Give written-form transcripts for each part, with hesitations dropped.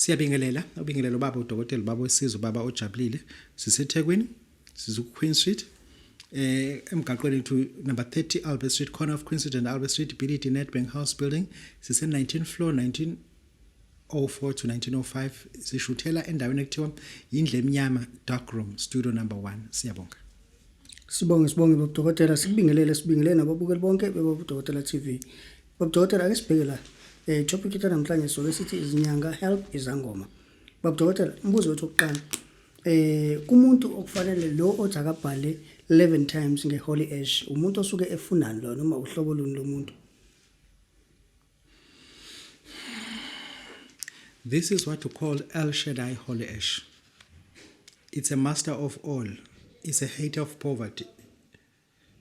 Siyabingelela, ubingelela Babu Dokotela, Baba wesizwe, Baba ojabulile. SiseThekwini, Queen Street. Emgaqweni to number 30 Albert Street, corner of Queen Street and Albert Street, BDT Nedbank House Building. Sise 19th floor, 1904 to 1905. Sishuthela endaweni ekuthiwa indle emnyama, dark room, studio number 1. Siyabonga. Sibonge Babu Dokotela, sibingelele nababukeli bonke beBabu Dokotela TV. Babu Dokotela ake sibheke la. Topic yethu namhlanje soke sithi Zinyanga help izangoma. Babu Dokotela, umbuzo wethu oqala. Kumuntu okufanele lo othi akabhale 11 times ngeholy ash, umuntu osuke efunani lo noma uhlobo luni lomuntu? This is what we call El Shaddai Holy Ash. It's a master of all. It's a hater of poverty.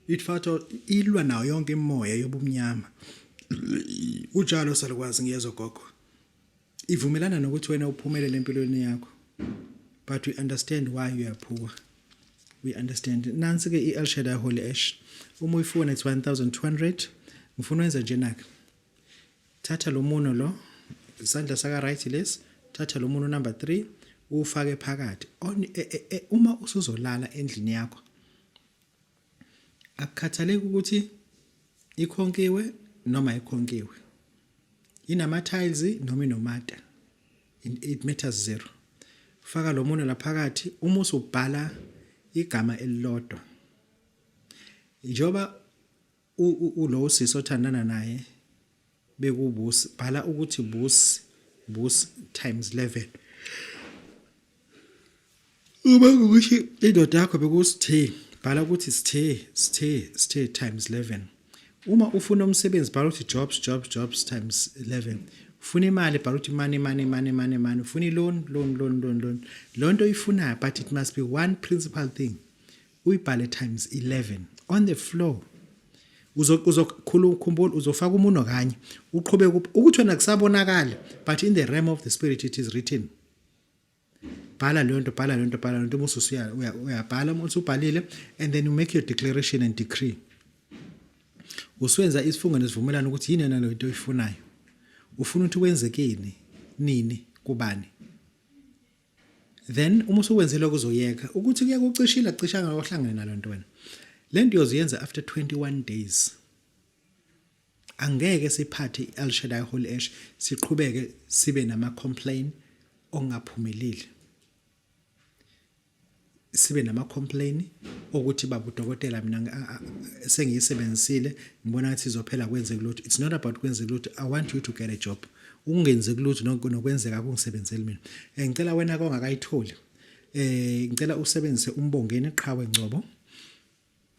Itfatho ilwa nayo yonke imoya yobumnyama. Ujalo salukwazi ngiyezo gogo. Ivumelana nokuthi wena uphumelele empilweni yakho. But we understand why you are poor. We understand. Nansi ke i-El Shaddai Holy Ash. Uma uyifuna it's 1200. Ngifuna wenza nje naka. Thatha lo muno lo, isandla saka right lesi, thatha lo muno number 3, ufake phakathi. Uma usuzolala endlini yakho. Akukhathaleki ukuthi ikhonkiwe noma ikhonkiwe. Inama tiles noma inomata. It matters zero. Faka lo muno la phakathi, uma usubhala igama elilodwa. Njoba ulo sisothandana naye bekubusi, bhala ukuthi bus times 11. Uma kuthi indoda yakho bekusithe, bhala ukuthi stay times 11. Uma ufuna umsebenzi bhala ukuthi jobs times 11. Ufuna imali bhala ukuthi money. Ufuna loan. Lonto ifuna, but it must be one principal thing. Uyibhale times 11 on the floor. Uzokhumbula uzofaka umuno kanye uqhubeka ukuthi wena kusabonakala, but in the realm of the spirit it is written. Bhala lonto musu uyabhala umuntu ubhalile, and then you make your declaration and decree. Uswenza isifungo nesivumelano ukuthi yini nalo into oyifunayo. Ufuna ukuthi wenzekeni nini kubani. Then uma usukwenzelwe kuzoyeka ukuthi kuya kucishila cishanga ohlangene nalonto wena. Lento yoziyenza after 21 days. Angeke siphathe El Shaddai Holy Ash siqhubeke sibe nama complaint ongaphumeleli. Sibe nama complaint ukuthi Babu Dokotela mina sengiyisebenzisile ngibona ukuthi izophela kwenze kulutho. It's not about kwenze kulutho. I want you to get a job. Ungenze kulutho nokwenzeka kungisebenzeli mina. Ngicela wena ongakayitholi. Ngicela usebenzise umbongeni iqhawe ngcobo.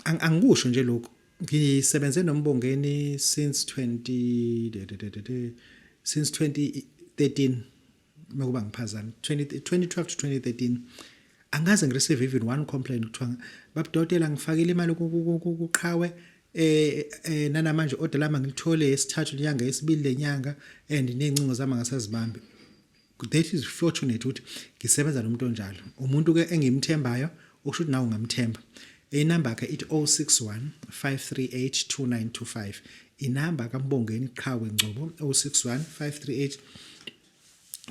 Angikusho nje lokho. Ngisebenze nombongeni since 2013 makuba ngiphazana 2012 to 2013. Angaze ngireceive even one complaint kuthiwa Babu Dokotela ngifakile imali kuqhawe nanamanje order lami ngilithole esithathu inyanga yesibili lenyanga and nencingo zami ngasazibambi. That is fortunate ukuthi ngisebenza nomuntu onjalo. Umuntu ke engimthembayo ukusho ukuthi nawe ungamthemba. Inamba ke it 061 538 2925. Inamba kaMbongeni Qhawe Ngcobo 061 538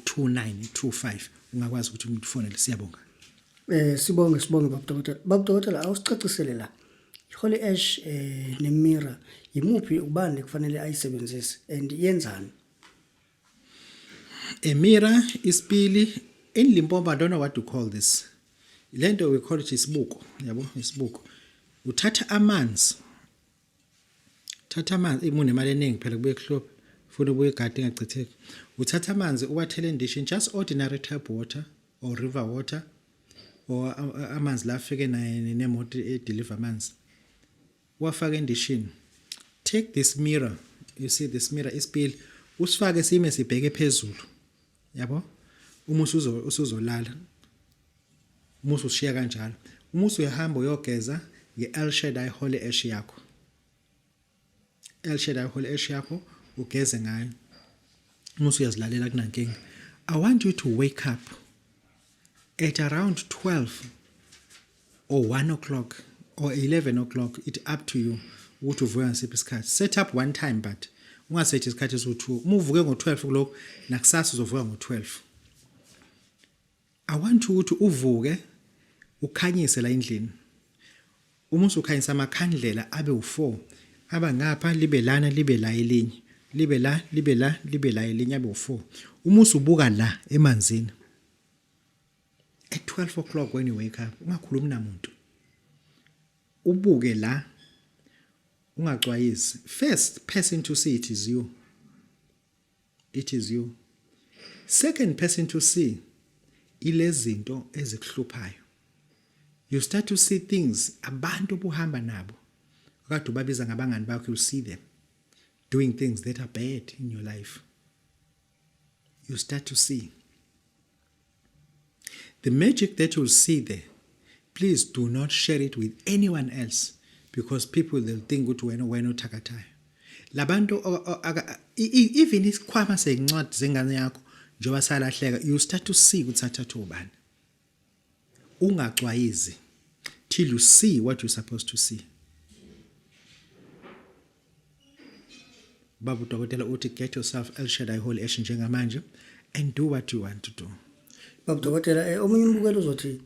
2925. Ungakwazi ukuthi umfonele. Siyabonga. Sibonge Babu Dokotela. Babu Dokotela awusicacisele la. Holy ash nemira yimuphi ubani kufanele ayisebenzise and yenzani? Emira isipili in Limpopo, I don't know what to call this. Lento we call it isibuko, yabo, isibuko. Uthatha amanzi. Thatha amanzi imune imali eningi phela kubuye kuhlophe. Ufuna ubuye igadi engachitheki. Uthatha amanzi uwathele endishini, just ordinary tap water or river water or amanzi la afike nemoto edeliver amanzi. Wafaka endishini. Take this mirror. You see this mirror isipili. Usifake sime sibheke phezulu. Yabo? Uma usuzolala. Uma ushiya kanjalo. Uma usuyahamba uyogeza nge-El Shaddai Holy Ash yakho. El Shaddai Holy Ash yakho ugeze ngayo. Uma usuyazilalela kunankinga. I want you to wake up at around 12 or 1 o'clock or 11 o'clock. It's up to you. Ukuthi uvuka ngasiphi isikhathi. Set up one time but ungasethi isikhathi esu2. Uma uvuke ngo12 kuloko nakusasa uzovuka ngo12. I want ukuthi uvuke ukhanyise la endlini. Uma usukhanyisa amakhandlela abe u4 aba ngapha libe lana libe la elinye libe la libe la libe la elinye abe u4. Uma usubuka la emanzini at 12 o'clock when you wake up ungakhulumi namuntu. Ubuke la ungacwayisi. First person to see it is you. It is you. Second person to see ilezinto ezikuhluphayo. You start to see things abantu buhamba nabo. Kade ubabiza ngabangani bakho, you see them doing things that are bad in your life. You start to see. The magic that you'll see there, please do not share it with anyone else because people they'll think ukuthi wena uthakathayo. Labantu even isikhwama sencwadi zengane yakho njoba salahleka, you start to see ukuthi athatha ubani. Ungacwayizi till you see what you're supposed to see. Babu Dokotela uthi get yourself El Shaddai Holy Ash njengamanje and do what you want to do. Babu Dokotela omunye umbukelo uzothi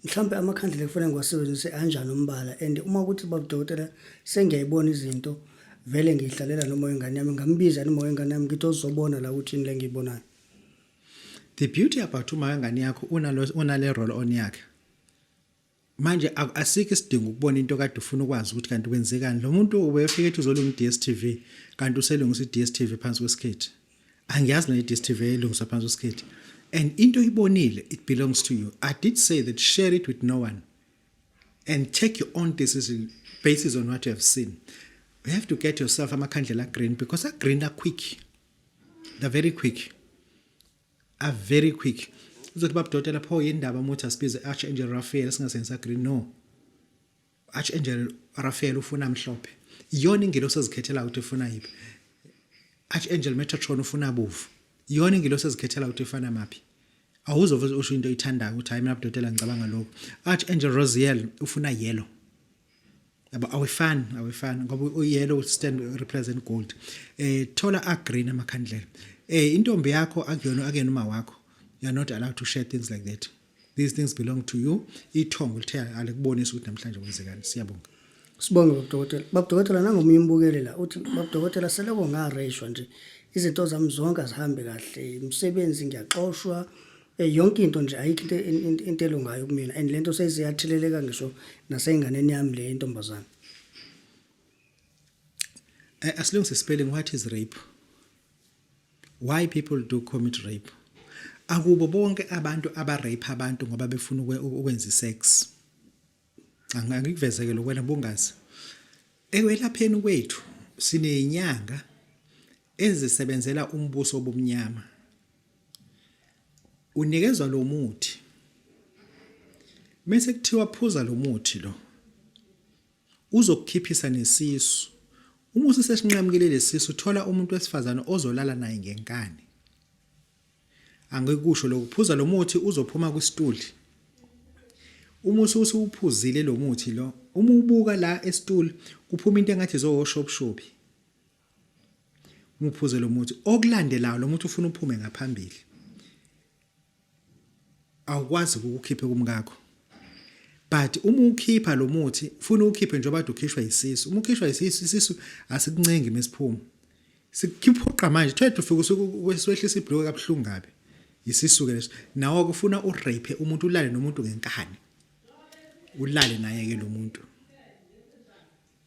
mhlambe amakhandlela kufanele ngiwasebenzise kanjani umbala and uma ukuthi Babu Dokotela sengiyayibona izinto vele ngihlalela noma wengane yami ngambiza noma wengane yami ngithi uzobona la uthini le ngiyibonayo. The beauty about uma wengane yakho unale role on yakhe. Manje asikho isidingo ukubona into kade ufuna ukwazi ukuthi kanti kwenzekani. Lo muntu ubefika ethi uzolunga iDStv kanti uselungisa iDStv phansi kwesikhethi. Angiyazi na iDStv elungisa phansi kwesikhethi. And into ibonile, it belongs to you. I did say that share it with no one and take your own decision based on what you have seen. You have to get yourself amakhandlela green because a green are quick. They're very quick. Are very quick. Uzothi Babu Dokotela pho yindaba umuthi asibize Archangel Raphael singasenza green. No. Archangel Raphael ufuna amhlophe. Iyona ingilosi ezikhethela ukuthi ufuna yiphi. Archangel Metatron ufuna bovu. Iyona ingilosi ezikhethela ukuthi ufana maphi. Awuzove usho into oyithandayo ukuthi hayi mina Babu Dokotela ngicabanga lokho. Archangel Rosiel ufuna yellow. Yabo awefani ngoba uyellow stand represent gold. Thola a green amakhandlela. Intombi yakho akuyona uma wakho. You are not allowed to share things like that. These things belong to you. Ithongo lithe alikubonisa ukuthi namhlanje kwenzekani. Siyabonga. Sibonge Babu Dokotela. Babu Dokotela nangomunye umbukeli la uthi Babu Dokotela seleko ngareshwa nje. Izinto zami zonke azihambe kahle. Umsebenzi ngiyaxoshwa. Yonke into nje ayikho into elungayo kumina and lento seyiziyatheleleka ngisho nasenganeni yami le intombazana. Asilungise spelling, what is rape? Why people do commit rape? Akubo bonke abantu abarape abantu ngoba befuna ukwenza sex. Angikuvezekele wena bongazi. Ekwelapheni kwethu sinezinyanga ezisebenzela umbuso obumnyama. Unikezwa lo muthi. Mase kuthiwa phuza lo muthi lo. Uzokukhiphisa nesisu. Uma usesinqamukile lesisu uthola umuntu wesifazana ozolala naye ngenkani. Angikusho lokuphuza lo muthi uzophuma kwisituli. Uma usuphuzile lo muthi lo, uma ubuka la esituli kuphuma into engathi zoshopshopi. Uma uphuze lo muthi okulandelayo lo muthi ufuna uphume ngaphambili. Awukwazi ukukhipha kumkakho. But uma ukhipha lo muthi ufuna ukhiphe njengoba ukhishwa isisu. Uma ukhishwa isisu asikuncengi mesiphumo. Sikhiphoqa manje thethe ufika ukwehlisa ibhloko kabuhlungu ngabe. Isisuke leso. Nawo kufuna urape umuntu ulale nomuntu ngenkani. Ulale naye ke lo muntu.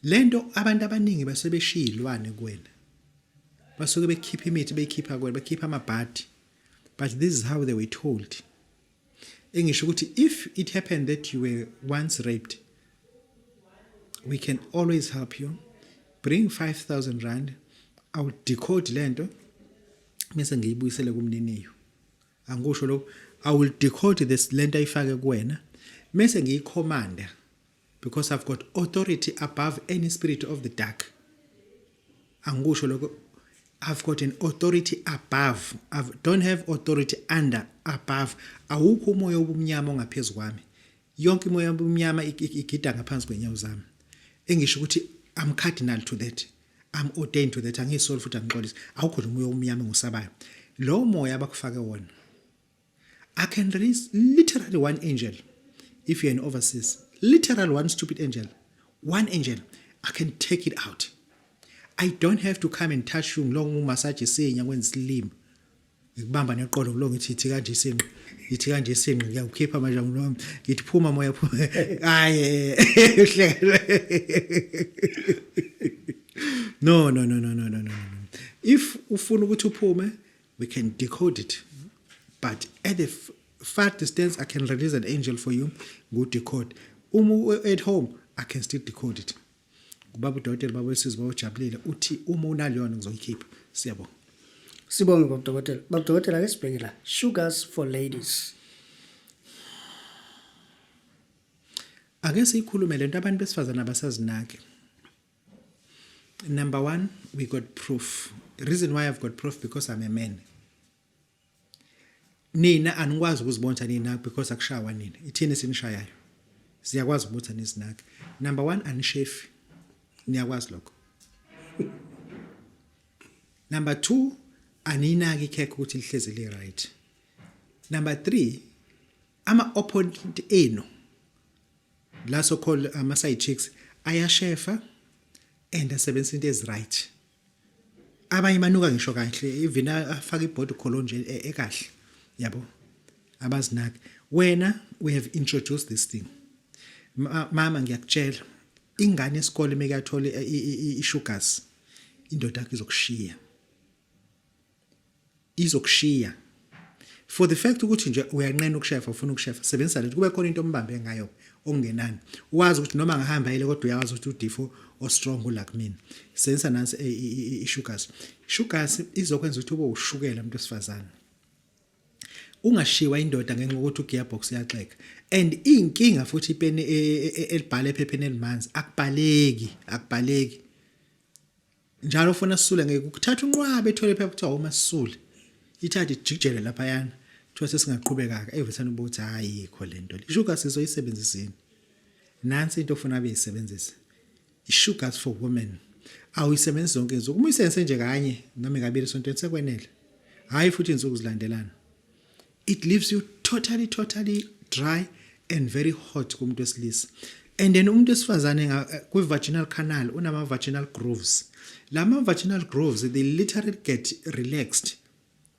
Lento abantu abaningi basebeshiyilwane kuwena. Basuke bekhipha imithi beyikhipha kuwena, bekhipha amabhadi. But this is how they were told. Engisho ukuthi if it happened that you were once raped, we can always help you. Bring 5,000 rand. I will decode lento. Mase ngiyibuyisele kumniniyo. Angisho lo I will decode this lento ayifake kuwena. Mase ngiyicommanda because I've got authority above any spirit of the dark. Angisho lo I've got an authority above. I don't have authority under, above. Awukho umoya obumnyama ongaphezulu kwami. Yonke imoya obumnyama igida ngaphansi kwenyawo zami. Engisho ukuthi I'm cardinal to that. I'm ordained to that. Angisolo futhi angixolisa. Awukho umoya obumnyama ngosabayo. Lo moya abakufake wona. I can release literally one angel if you're in overseas. Literal one stupid angel. One angel. I can take it out. I don't have to come and touch you long massage saying when slim. Ngibamba neqolo lo ngithi ithi kanje isenqi. Ithi kanje isenqi ngiyakukhipha manje ngilona. Ngithi phuma moya phuma. Hayi. No. If ufuna ukuthi uphume, we can decode it. But at the far distance, I can release an angel for you. Go decode. At home, I can still decode it. Babu Dokotela Babu jabulile uthi uma unaliyona ngizoyikhipha. Siyabonga. Sibonge Babu Dokotela. Babu Dokotela ake sibheke la. Sugars for ladies. Ake sikhulume lento abantu besifazana abasazinaki. Number one, we got proof. The reason why I've got proof because I'm a man. Nina anikwazi ukuzibona nina because akushawa nina. Ithini sinishayayo. Siyakwazi ukubona nizinaki. Number one, anishefi. Niyakwazi lokho. Number two, aninaki ikhekhe ukuthi lihlezi li right. Number three, ama opponent eno la so called ama side chicks ayashefa and asebenzisa into is right. Abanye manuka ngisho kahle even afaka ibody colon nje ekahle. Yabo. Abazinaki. Wena we have introduced this thing. Mama ngiyakutshela ingane esikole mekathola isugars indoda yakhe izokushiya for the fact ukuthi nje uyanqena ukushefa ufuna ukushefa sebenzisa lethu kube khona into ombambe ngayo ongenani wazi ukuthi noma ngahamba ile kodwa uyawazi ukuthi udifo o strong like mina sebenzisa nansi sugars izokwenza ukuthi ube ushukela umuntu osifazana ungashiwa indoda ngenxa ukuthi ugearbox iyaxeka and inkinga futhi ipeni elibhale ephepheni elimanzi akubhaleki njalo ufuna sisule ngeke ukuthatha unqwabe ethole phepha kuthiwa umasisule ithathe ijikjele lapha yana kuthiwa sesingaqhubeka everything ukuthi ayikho lento isugar sizoyisebenzisini nansi into ofuna abeyisebenzisa isugars for women awuyisebenzisa zonke izinto uma uyisenze nje kanye noma ngabili sontweni sekwenele hayi futhi insuku zilandelana. It leaves you totally dry and very hot kumuntu wesilisa. And then umuntu wesifazane ku vaginal canal unama vaginal grooves. Lama vaginal grooves they literally get relaxed.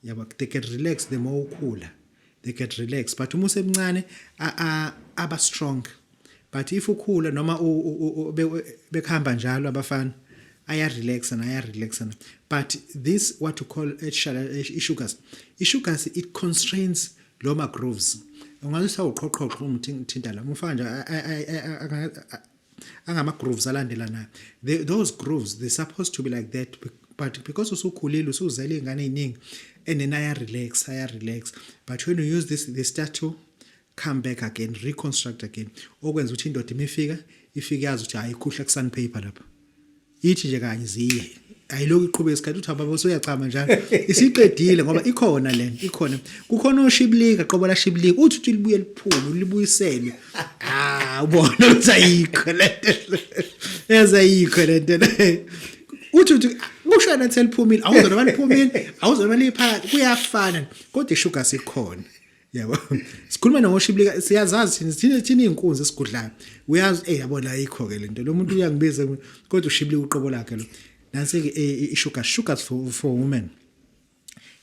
Yabo they get relaxed the more ukhula. They get relaxed but uma usemncane aba strong. But if ukhula noma bekhamba njalo abafana aya-relaxana. But this what you call sugars. Sugars it constrains loma grooves. Ungazisa uqoqoqo umthinta la mfana nje angama grooves alandelana. Those grooves they're supposed to be like that but because usukhulile usuzela ingane eziningi and then aya-relax. But when you use this they start to come back again, reconstruct again. Okwenza ukuthi indoda ifika yazi ukuthi ayikhuhla ku sandpaper lapha. Ithi nje kanye ziye ayiloko iqhubeka isikhathi uthi ababa usuyachama njalo isiqedile ngoba ikhona lento kukhona oshiblika qobola shiblika uthi libuye liphume libuyisele ubona ukuthi ayikho lento ezayikho lento uthi kushana theliphumile awuzona baliphumile awuzona baliphakathi kuyafana kodwa ishuga sikhona. Yabo sikhuluma ngoshiblika siyazazi thina inkunzi esigudlayo uyazi yabona ayikho ke lento lo muntu uyangibiza kodwa ushiblika uqobo lakhe lo nansi ke sugars for women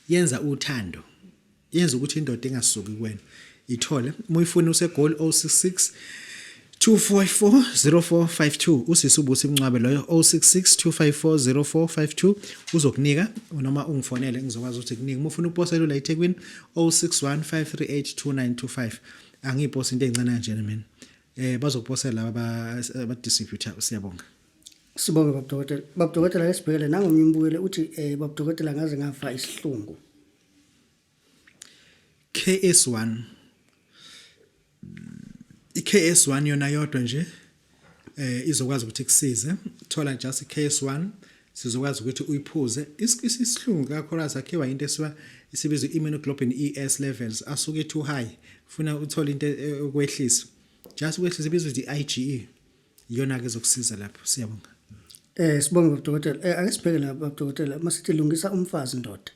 yenza uthando yenza ukuthi indoda ingasuki kuwena ithole muyifuna usegol 066 2540452 usisi ubusi imncwabe loyo 066 2540452 uzokunika noma ungifonele ngizokwazi ukuthi kunika ufuna uposela la eThekwini 0615382925 angiyiposa into encane kanje mina bazokuposela aba distributor. Siyabonga. Sibonge Babu Dokotela. Babu Dokotela lesibhekele nangomnye umbukele uthi Babu Dokotela ngaze ngafa isihlungu. KS1 iKS1 yona yodwa nje izokwazi ukuthi kusize thola just iKS1 sizokwazi ukuthi uyiphuze isihlungu kakhulu sakhiwa into esiwa isibizwa immunoglobulin ES levels asuke too high ufuna uthola into okwehlisa just ukwehlisa ibizwa ukuthi IgE iyona ke ezokusiza lapho. Siyabonga. Sibonge Babu Dokotela. Ake sibheke la Babu Dokotela masithi lungisa umfazi ndoda.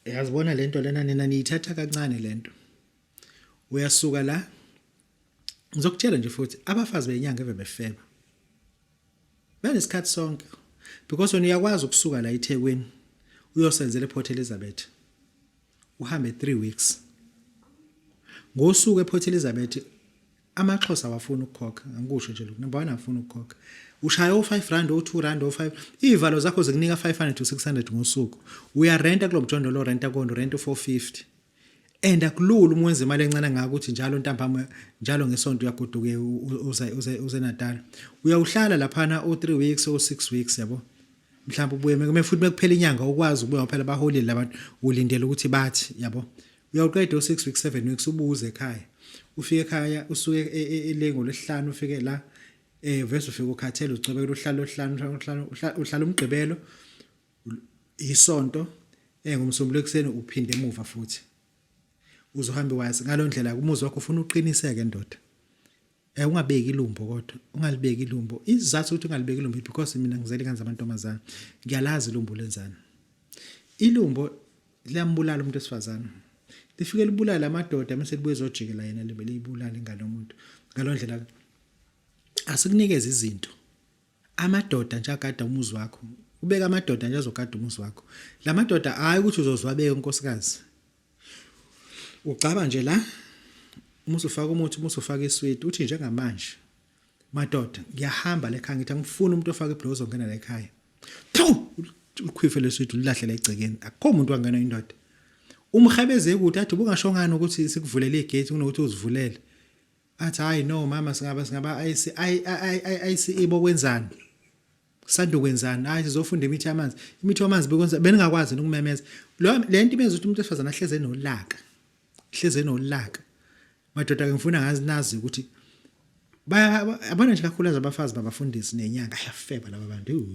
Yazibona lento lena nina niyithatha kancane lento. Uyasuka la ngizokutshela nje futhi abafazi benyanga ebebefeba. Banesikhathi sonke because wena uyakwazi ukusuka la eThekwini uyosenzela ePort Elizabeth. Uhambe 3 weeks. Ngosuku ePort Elizabeth amaXhosa awafuna ukukhokha, angikusho nje lokho. Number 1 afuna ukukhokha. Ushaya o5 o 2 o5. Ivalo zakho zikunika 500 to 600 ngosuku. Uya renta kulo mjondo lo renta kondo rent 450. And akulula umwenza imali encane ngaka ukuthi njalo ntambama njalo ngesonto uyagoduke uze Natal. Uyawuhlala laphana o3 weeks o 6 weeks yabo. Mhlawumbe ubuye futhi mekuphela inyanga ukwazi ukubuya phela baholile labantu ulindele ukuthi bathi yabo. Uyawuqeda o6 weeks 7 weeks ubuze ekhaya. Ufike ekhaya usuke elengo lesihlanu ufike la vese ufike ukhathela ucobekela uhlala umgqibelo isonto ngomsombuluko ekseni uphinde emuva futhi. Uzohamba wazi ngalondlela umuzi wakho ufuna uqiniseke endoda. Ungabeki ilumbo kodwa ungalibeki ilumbo. Isizathu ukuthi ungalibeki ilumbo because mina ngizele kanza amantombazana. Ngiyalazi ilumbo lenzana. Ilumbo liyambulala umuntu esifazana. Lifike libulala amadoda mase libuye zojikela yena libe libulala ingane yomuntu. Ngalondlela asikunikeza izinto. Amadoda nje agada umuzi wakho. Ubeka amadoda nje azogada umuzi wakho. La madoda hayi ukuthi uzozwabeka unkosikazi. Ucaba nje la umuthi ufaka umuthi umuthi ufaka isweet uthi njengamanje madoda ngiyahamba la ekhaya ngithi angifuni umuntu ofaka iblozo ngena la ekhaya. Ukhwife lesweet ulahlela egcekeni akukho umuntu wangena indoda. Umhebeze ukuthi athi ubungashongana ukuthi sikuvulele igate kunokuthi uzivulele. Athi hayi no mama singaba ayisi ibo kwenzani. Sando kwenzani hayi sizofunda imithi yamanzi. Imithi yamanzi bekwenza beningakwazi ukumemeza. Le nto ibenza ukuthi umuntu esifazana ahleze enolaka. Hleze enolaka. Madoda ke ngifuna ngazi nazi ukuthi abona nje kakhulu abafazi babafundisi nenyanga ayafeba laba bantu.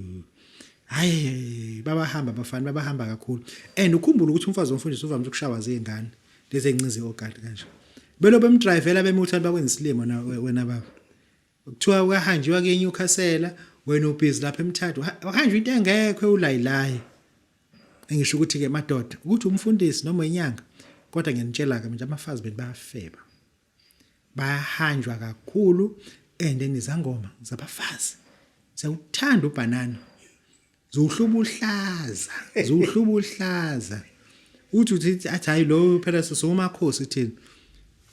Hayi babahamba abafana babahamba kakhulu. And ukhumbula ukuthi umfazi womfundisi uvamile ukushawa zengane lezi encinzi ogadi kanje. Belo bemdrivela bemuthi bakwenza isilimo na wena baba. Kuthiwa uyahanjiwa ke eNewcastle wena ubhizi lapha eMthathu. Uhanje into engekho ulayilayi. Engisho ukuthi ke madoda ukuthi umfundisi noma inyanga kodwa ngiyanitshela ke manje abafazi bayafeba. Bayahanjwa kakhulu and izangoma zabafazi. Sewuthanda ubanana. Zuhluba uhlaza. Uthi athi hayi lo phela somakhosi thina.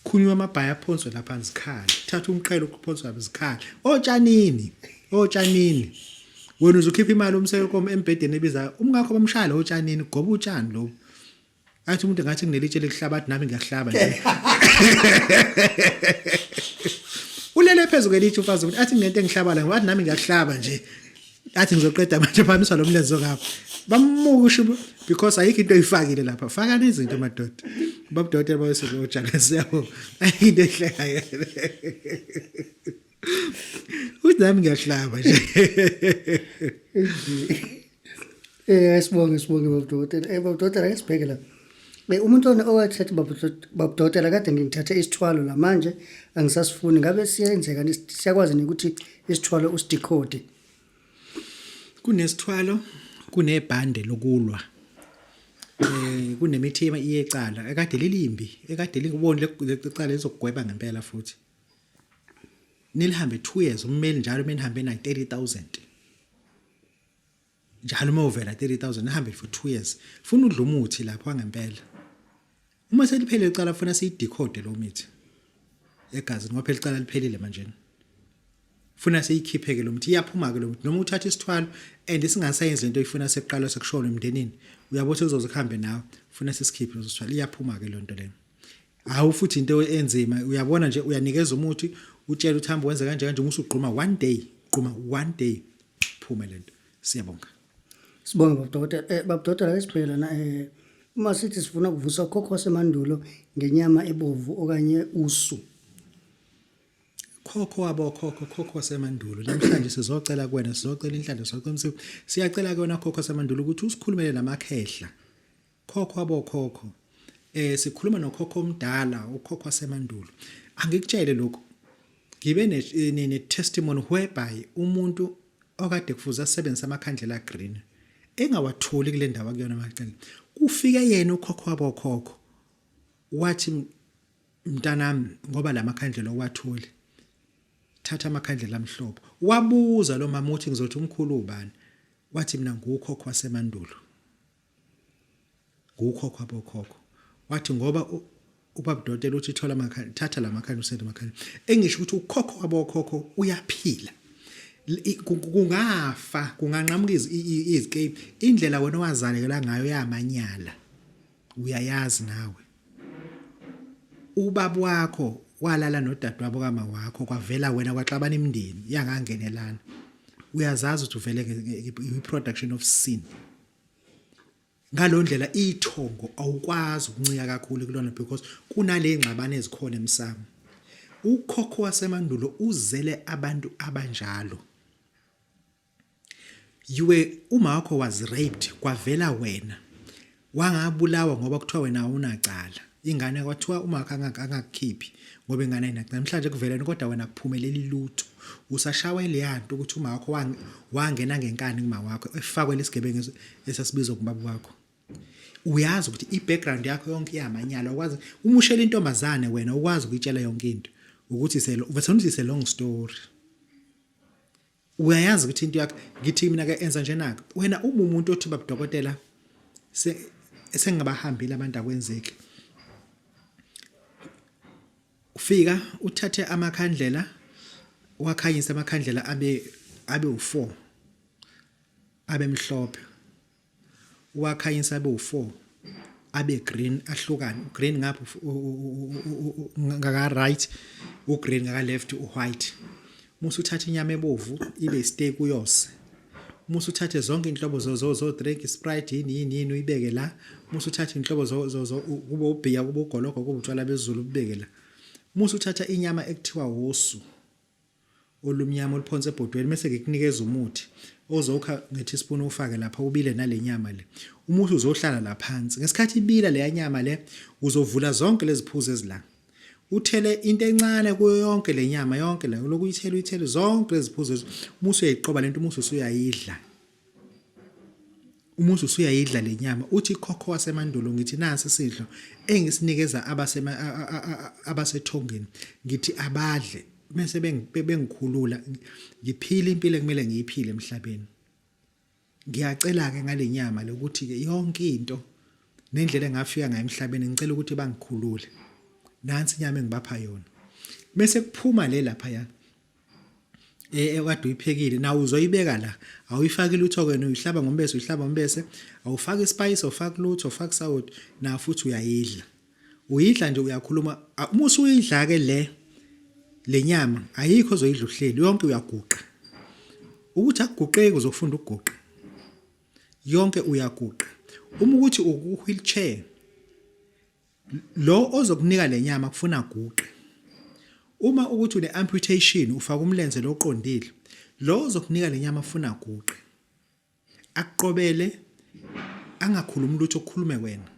Khunywa amabhaya aphonswe lapha zikhala. Thatha umqhelo ukuphonswa zikhala. Otshanini. Wena uzokhipha imali umseko embhedeni ebiza umngakho bamshaya otshanini goba utshani lo. Athi umuntu ngathi kunelitshe lekuhlaba athi nami ngiyahlaba nje. Ulele phezulu kwelitshe ufazi ukuthi athi nginento engihlaba la ngathi nami ngiyahlaba nje. Athi ngizoqeda manje phamisa lo mlenzo ngapha. Bamusho because ayikho into oyifakile lapha. Faka nezinto madoda. Babu Dokotela bayosho ojana siyabo. Ayinto ehlaya. Uthi nami ngiyahlaba nje. Sibonge Babu Dokotela. Babu Dokotela ngesibheke la. Umuntu owathethe Babu Dokotela kade ngithathe isithwalo la manje angisasifuni ngabe siyenzeka siyakwazi ukuthi isithwalo usidecode. Kunesithwalo kunebhande lokulwa. Kunemithi iyecala ekade lilimbi ekade likubona lecala lezokugweba ngempela futhi. Nilihambe 2 years ummeli njalo menihambe na 30,000. Njalo movela 30,000 nihambe for 2 years. Funa udla umuthi lapho ngempela. Uma seliphele icala funa siyidecode lo mithi. Egazi ngoba phela icala liphelile manje. Funa siyikhipheke lo muthi iyaphuma ke lo muthi noma uthatha isithwalo and singasayenzi lento ifuna seqala sekushona emndenini uyabothi uzokuhambe nawe funa sisikhiphe uzosithwala iyaphuma ke lonto lena. Hawu futhi into enzima uyabona nje uyanikeza umuthi utshela uthamba wenza kanje umusugquma 1 day phuma lento. Siyabonga. Sibonge Babu Dokotela. Babu Dokotela esibhela na uma sithi sifuna ukuvusa khokho semandulo ngenyama ebovu okanye usu. Khokho semandulo namhlanje sizocela kuwena sizocela inhlanhla soqiniso siyacela kuwena khokho semandulo ukuthi usikhulumele namakhehla khokho sikhuluma nokhokho omdala ukhokho semandulo angikutshele lokho ngibe ne testimony whereby umuntu okade kufuza asebenzisa amakhandlela green engawatholi kule ndawo akuyona amaqela ufike yena ukhokho wabokhokho wathi mntanami ngoba lamakhandlela owathule thatha amakhandlela amhlophe wabuza lo mama uthi ngizothi umkhulu ubani wathi mina ngukhokho wasemandulo ngukhokho wabokhokho wathi ngoba ubaba Dokotela uthi thola amakhandlela thatha lamakhandlela usende amakhandlela engisho ukuthi ukhokho wabokhokho uyaphila kungafa kunganqamuka izikepe indlela wena owazalekela ngayo yamanyala uyayazi nawe ubaba wakho walala nodadewabo kama wakho kwavela wena kwaxabana imindeni yangangenelana uyazazi ukuthi uvele ngeproduction of sin ngalondlela ithongo awukwazi ukuncika kakhulu kulona because kunale ngxabane ezikhona emsamo ukhokho wasemandulo uzele abantu abanjalo uma wakho was raped kwavela wena wangabulawa ngoba kuthiwa wena awunacala ingane kwathiwa uma wakho angakukhiphi ngoba ingane ayinacala namhlanje kuveleni kodwa wena kuphumelela ilutho usashawa leyanto ukuthi uma wakho wangena ngenkani kuma wakho efakwe lesigebengu esasibizwa kubaba wakho uyazi ukuthi ibackground yakho yonke iyamanyala ukwazi uma ushela intombazane wena ukwazi ukuyitshela yonke into ukuthi it's a long story uyayazi ukuthi into yakho ngithi mina ke enza nje naka wena uma umuntu othi Babu Dokotela sengabahambile abantu akwenzeki ufika uthathe amakhandlela wakhanyisa amakhandlela abe u4 abe mhlophe wakhanyisa abe u4 abe green ahlukane green ngapha ngaka right ugreen ngaka left uwhite musu uthatha inyama ebovu ibe steak uyose musu uthathe zonke inhlobo zo drink Sprite yini uyibeke la musu uthatha inhlobo zo kube ubhiya kube ugologo kube utshwala bezulu ubeke la musu uthatha inyama ekuthiwa wosu olumnyama oluphonse ebhodweni bese ngikunikeza umuthi ozokha nge-teaspoon ufake lapha ubile nale nyama le umuthi uzohlala la phansi ngesikhathi ibila le nyama le uzovula zonke lezi phuzo ezila uthele into encane kuyo yonke le nyama yonke la lokuyithela zonke lezi phuzo umuthi uyayiqoba lento umuthi usuyayidla umuthi usuyayidla le nyama uthi khokho wasemandulo ngithi nasi isidlo engisinikeza abasethongeni ngithi abadle mase bengikhulula ngiphila impilo ekumele ngiyiphile emhlabeni ngiyacela ke ngale nyama lokuthi ke yonke into nendlela engafika ngayo emhlabeni ngicela ukuthi bangikhulule nansi inyama engibapha yona bese kuphuma le lapha ya ekade uyiphekile nawe uzoyibeka la awuyifaki lutho kwena uyihlaba ngombese awufaki ispice awufaki lutho awufaki sawoti na futhi uyidla nje uyakhuluma umusu uyidla ke le nyama ayikho ozoyidla uhleli yonke uyaguqa ukuthi akuguqeki uzofunda ukuguqa yonke uyaguqa uma ukuthi uku-wheelchair lo ozokunika le nyama kufuna guqe uma ukuthi une amputation ufaka umlenze lo oqondile lo ozokunika le nyama ufuna guqe akuqobele angakhulumi lutho ukukhulume wena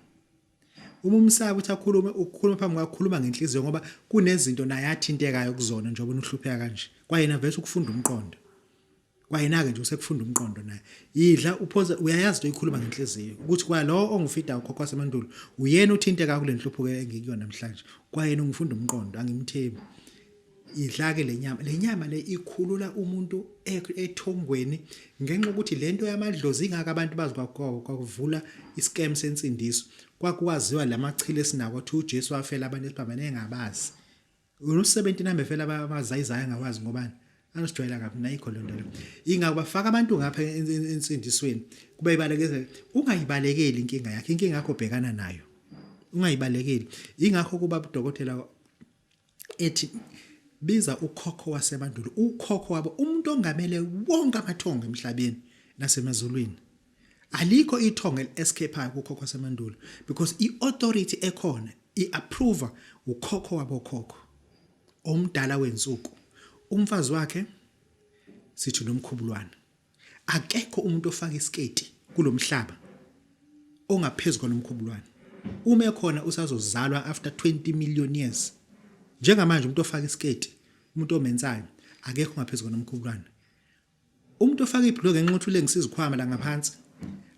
uma umsaba ukuthi ukukhuluma phambi kwakho khuluma ngenhliziyo ngoba kunezinto naye athintekayo kuzona njengoba uhlupheka kanje kwayena vese ukufunda umqondo kwayena ke nje usekufunda umqondo naye idla uphoza uyayazi into ikhuluma ngenhliziyo ukuthi kwalo ongifida ukhokho wasemandulo uyena uthinteka kule nhlupho engikuyona namhlanje kwayena ungifunda umqondo angimthembi idla ke le nyama le ikhulula umuntu ethongweni ngenxa ukuthi lento yamadlozi ingaka abantu bazikuvula iscam sensindiso kwakwaziwa lamachile esinako ukuthi uJesu wafela abantu esibambane engabazi u17 nambe vela abazayizayo engawazi ngobani anosijwayela kabi nayikho lonto le ingaka bafaka abantu ngapha ensindisweni kuba ibalekeze ungayibalekeli inkinga yakho obhekana nayo ungayibalekeli ingakho kuba uDokotela ethi biza ukhokho wasemandulo ukhokho wabo umuntu ongamele wonke amathongo emhlabeni nasemazulwini alikho ithongo escapeayo kukhokho wasemandulo because iauthority ekhona iapprove ukhokho wabo khokho omdala wensuku umfazi wakhe sithi nomkhubulwana akekho umuntu ofaka isketi kulomhlaba ongaphezulu kwanomkhubulwana uma ekhona usazozalwa after 20 million years njengamanje umuntu ofaka isketi umuntu omenzayo akekho ngaphezulu kwanomkhubulwana umuntu ofaka ibhloko enxa uthule ngisizikhwama la ngaphansi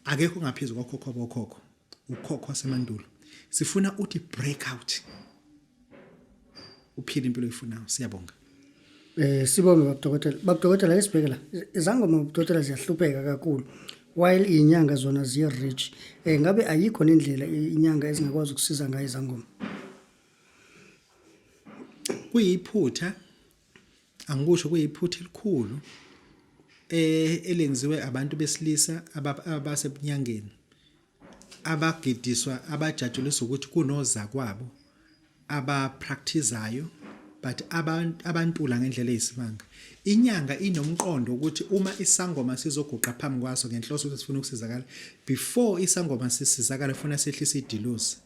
akekho ngaphezulu kwakhokho bokhokho ukhokho wasemandulo sifuna uthi breakout uphile impilo oyifunayo siyabonga Sibonge Babu Dokotela lesibheke la. Izangoma Babu Dokotela ziyahlupheka kakhulu. While inyanga zona ziya rich. Ngabe ayikho nendlela inyanga ezingakwazi ukusiza ngayo izangoma? kuyiphutha angikusho kuyiphutha elikhulu elenziwe abantu besilisa abasebunyangeni abagidiswa abajajuliswa ukuthi kunoza kwabo abapracticeayo but abantula ngendlela eyisimanga inyanga inomqondo ukuthi uma isangoma sizoguqa phambi kwaso ngenhloso ukuthi sifuna ukusizakala before isangoma sisizakala ufuna sehlisa idiluzi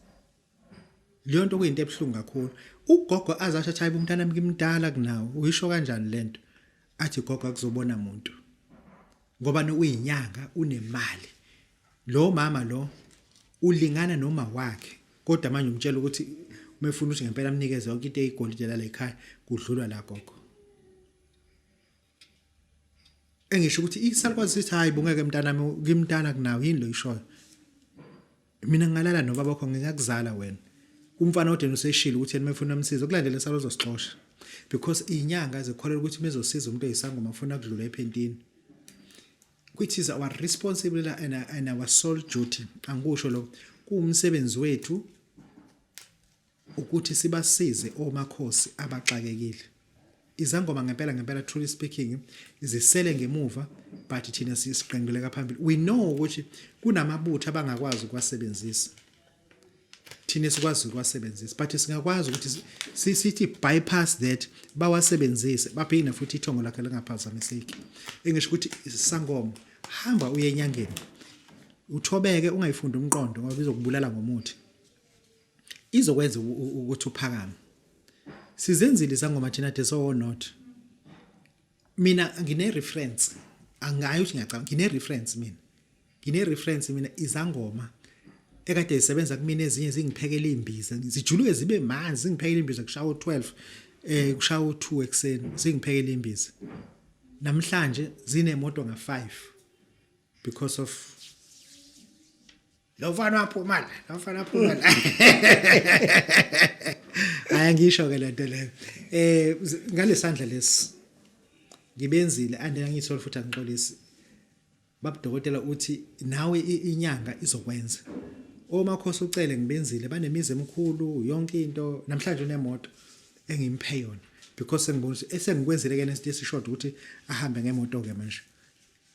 leyo nto kuyinto ebhlungu kakhulu ugogo azasho athi hayi umntana ngimdala kunawo uyisho kanjani lento athi gogo akuzobona umuntu ngoba uyinyanga unemali lo mama lo ulingana noma wakhe kodwa manje umtshela ukuthi umefuna ukuthi ngempela amnikeze yonke into eyigolide la ekhaya kudlulwa la gogo engisho ukuthi isalukwazi sithi hayi bungeke mntana ngimntana kunawo yini lo ishoyo mina ngalala nobaba wakho ngingakuzala wena umfana odeni useshilo ukuthi yena mefuna umsizo kulandela isalo uzosixosha because inyanga zikholela ukuthi mezosiza umuntu oyisangoma ufuna kudlula ephentini which is our responsibility and our sole duty angisho lo kuumsebenzi wethu ukuthi sibasize omakhosi abaxakekile izangoma ngempela truly speaking izisele ngemuva but thina sisiqengqeleka phambili we know ukuthi kunamabutho abangakwazi ukwasebenzisa thina sikwazi ukwasebenzisa but singakwazi ukuthi sithi bypass that bawasebenzise baphinde futhi ithongo lakhe lingaphazamiseki engisho ukuthi isangoma hamba uye enyangeni uthobeke ungayifunda umqondo ngoba izokubulala ngomuthi izokwenza ukuthi uphakame sizenzile izangoma thina deso not mina ngine reference angayi ukuthi ngiyacabanga ngine reference mina izangoma ekade isebenza kumina ezinye zingiphekela imbiza zijuluke zibe manzi zingiphekela imbiza kushawo 12 kushawo 2 ekseni zingiphekela imbiza namhlanje zinemoto nga5 because of lo mfana waphumala ayangisho ke lento leyo ngalesandla lesi ngibenzile andengiyithola futhi angiqolisi Babu Dokotela uthi nawe inyanga izokwenza omakhosi ucele ngibenzile banemizi emkhulu yonke into namhlanje unemoto engimphe yona because ngibona ukuthi esengikwenzile ke nesite esishort ukuthi ahambe ngemoto ke manje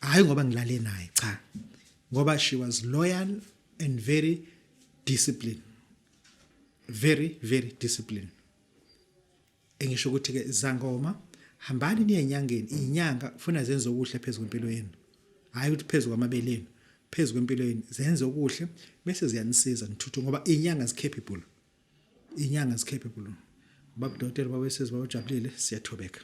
hayi ngoba ngilale naye cha ngoba she was loyal and very disciplined very disciplined engisho ukuthi ke izangoma hambani niye enyangeni inyanga ufuna zenze okuhle phezulu kwempilo yenu hayi ukuthi phezulu kwamabeleni phezulu kwempilo yenu zenze okuhle bese ziyanisiza nithuthu ngoba inyanga is capable Babu Dokotela babesizwe bawujabulile siyathobeka